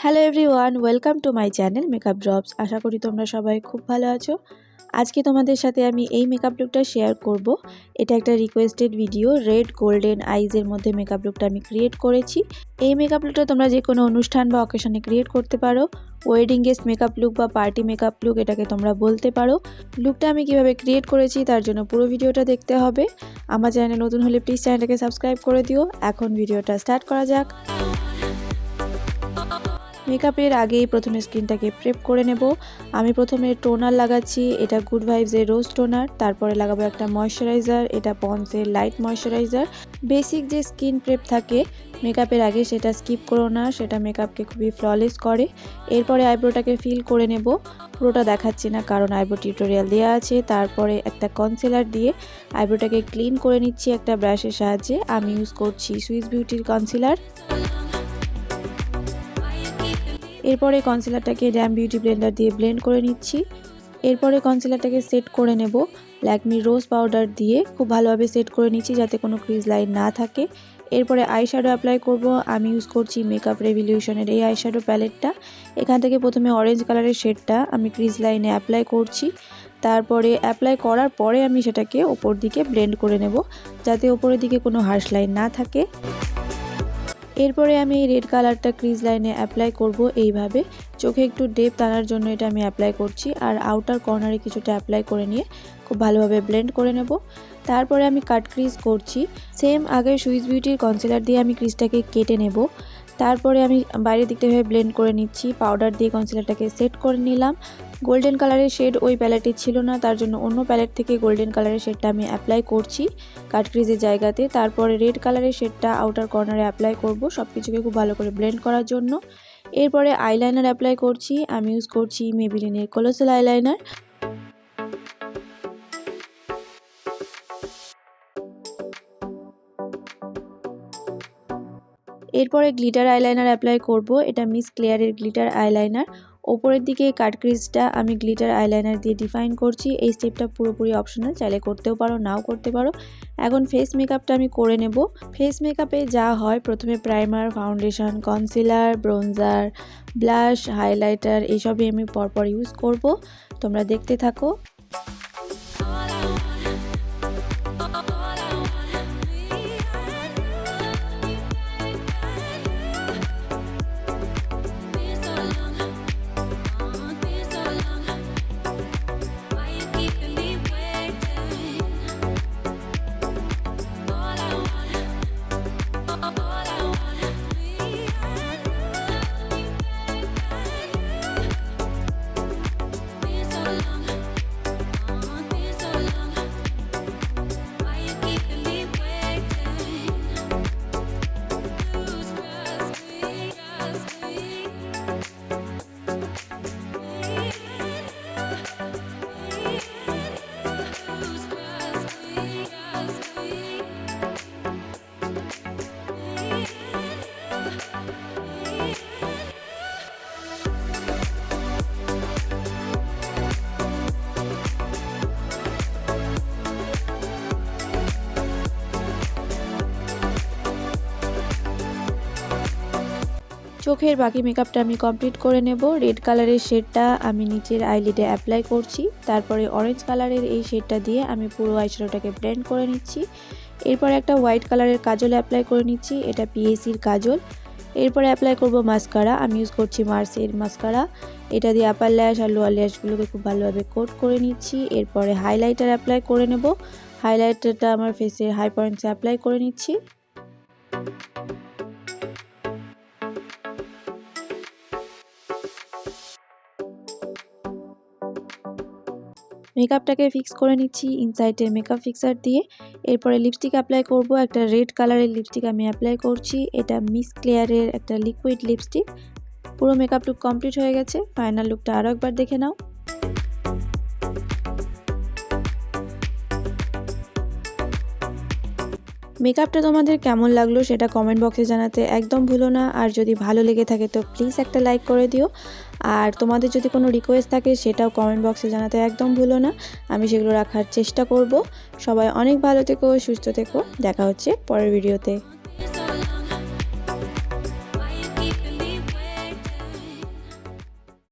Hello everyone, welcome to my channel makeup drops. আশা করি তোমরা সবাই খুব ভালো আছো। আজকে তোমাদের সাথে আমি এই মেকআপ লুকটা শেয়ার করব। এটা একটা রিকোয়েস্টেড ভিডিও। রেড গোল্ডেন আইজের মধ্যে মেকআপ লুকটা আমি ক্রিয়েট করেছি। এই মেকআপ লুকটা তোমরা যে কোনো অনুষ্ঠান বা অকেশনে ক্রিয়েট করতে পারো। ওয়েডিং গেস্ট মেকআপ লুক বা পার্টি মেকআপ লুক এটাকে তোমরা বলতে পারো। লুকটা আমি কিভাবে ক্রিয়েট করেছি তার জন্য পুরো ভিডিওটা দেখতে হবে। আমার চ্যানেলে নতুন হলে প্লিজ চ্যানেলটাকে সাবস্ক্রাইব করে দিও। এখন ভিডিওটা স্টার্ট করা যাক। মেকআপের আগেই প্রথমে স্কিনটাকে প্রেপ করে নেব। আমি প্রথমে টোনার লাগাচ্ছি, এটা গুড ভাইবসের রোজ টোনার। তারপরে লাগাবো একটা ময়েশ্চারাইজার, এটা পন্ডসের লাইট ময়েশ্চারাইজার। বেসিক যে স্কিন প্রেপ থাকে মেকআপের আগে সেটা স্কিপ করো না, সেটা মেকআপকে খুবই ফ্ললেস করে। এরপরে আইব্রোটাকে ফিল করে নেব। পুরোটা দেখাচ্ছি না কারণ আইব্রো টিউটোরিয়াল দেওয়া আছে। তারপরে একটা কনসিলার দিয়ে আইব্রোটাকে ক্লিন করে নিচ্ছি একটা ব্রাশের সাহায্যে। আমি ইউজ করছি সুইস বিউটির কনসিলার। এরপরে কনসিলারটাকে ড্যাম বিউটি ব্লেন্ডার দিয়ে ব্লেন্ড করে নিচ্ছি। এরপরে কনসিলারটাকে সেট করে নেব ল্যাকমি রোজ পাউডার দিয়ে। খুব ভালোভাবে সেট করে নিচ্ছি যাতে কোনো ক্রিজ লাইন না থাকে। এরপরে আইশ্যাডো অ্যাপ্লাই করব। আমি ইউজ করছি মেকআপ রেভলিউশনের এই আইশ্যাডো প্যালেটটা। এখান থেকে প্রথমে অরেঞ্জ কালারের শেডটা আমি ক্রিজ লাইনে অ্যাপ্লাই করছি। তারপরে অ্যাপ্লাই করার পরে আমি সেটাকে ওপর দিকে ব্লেন্ড করে নেব যাতে ওপরের দিকে কোনো হার্শ লাইন না থাকে। এরপরে আমি এই রেড কালারটা ক্রিজ লাইনে অ্যাপ্লাই করব এইভাবে। চোখে একটু ডেপথ আনার জন্য এটা আমি অ্যাপ্লাই করছি, আর আউটার কর্নারে কিছুটা অ্যাপ্লাই করে নিয়ে খুব ভালোভাবে ব্লেন্ড করে নেব। তারপরে আমি কাট ক্রিজ করছি। সেম আগে সুইস বিউটির কনসিলার দিয়ে আমি ক্রিজটাকে কেটে নেব। তারপরে আমি বাইরের দিকটা ভেবে ব্লেন্ড করে নিচ্ছি। পাউডার দিয়ে কনসিলারটাকে সেট করে নিলাম। গোল্ডেন কালারের শেড ওই প্যালেটে ছিল না, তার জন্য অন্য প্যালেট থেকে গোল্ডেন কালারের শেডটা আমি অ্যাপ্লাই করছি কাট ক্রিজের জায়গাতে। তারপরে রেড কালারের শেডটা আউটার কর্নারে অ্যাপ্লাই করব সব কিছুকে খুব ভালো করে ব্লেন্ড করার জন্য। এরপরে আইলাইনার অ্যাপ্লাই করছি। আমি ইউজ করছি মেবিলিনের কলোসাল আইলাইনার। এরপরে গ্লিটার আইলাইনার অ্যাপ্লাই করব। এটা মিস ক্লেয়ারের গ্লিটার আইলাইনার। ওপরের দিকে কাট ক্রিজটা আমি গ্লিটার আইলাইনার দিয়ে ডিফাইন করছি। এই স্টেপটা পুরোপুরি অপশনাল, চাইলে করতেও পারো নাও করতে পারো। এখন ফেস মেকআপটা আমি করে নেব। ফেস মেকআপে যা হয় প্রথমে primer, foundation, concealer, bronzer, blush, highlighter এইসবই আমি পরপর ইউজ করব। তোমরা দেখতে থাকো। চোখের বাকি মেকআপটা আমি কমপ্লিট করে নেব। রেড কালারের শেডটা আমি নিচের আইলিডে অ্যাপ্লাই করছি। তারপরে অরেঞ্জ কালারের এই শেডটা দিয়ে আমি পুরো আইশ্যাডোটাকে ব্লেন্ড করে নিচ্ছি। এরপরে একটা হোয়াইট কালারের কাজল অ্যাপ্লাই করে নিচ্ছি, এটা পিএসির কাজল। এরপরে অ্যাপ্লাই করব মাস্কারা। আমি ইউজ করছি মার্সের মাস্কারা। এটা দিয়ে আপার ল্যাশ আর লোয়ার ল্যাশগুলোকে খুব ভালোভাবে কোট করে নিচ্ছি। এরপরে হাইলাইটার অ্যাপ্লাই করে নেব। হাইলাইটারটা আমার ফেসের হাই পয়েন্টসে অ্যাপ্লাই করে নিচ্ছি। মেকআপটাকে ফিক্স করে নিচ্ছি ইনসাইডের মেকআপ ফিক্সার দিয়ে। এরপরে লিপস্টিক অ্যাপ্লাই করব। একটা রেড কালারের লিপস্টিক আমি অ্যাপ্লাই করছি, এটা মিস ক্লেয়ারের একটা লিকুইড লিপস্টিক। পুরো মেকআপ লুক কমপ্লিট হয়ে গেছে। ফাইনাল লুকটা আরও একবার দেখে নাও। মেকআপটা তোমাদের কেমন লাগলো সেটা কমেন্ট বক্সে জানাতে একদম ভুলো না। আর যদি ভালো লেগে থাকে তো প্লিজ একটা লাইক করে দিও। আর তোমাদের যদি কোনো রিকোয়েস্ট থাকে সেটাও কমেন্ট বক্সে জানাতে একদম ভুলো না, আমি সেগুলো রাখার চেষ্টা করব। সবাই অনেক ভালো থেকো, সুস্থ থেকো। দেখা হচ্ছে পরের ভিডিওতে।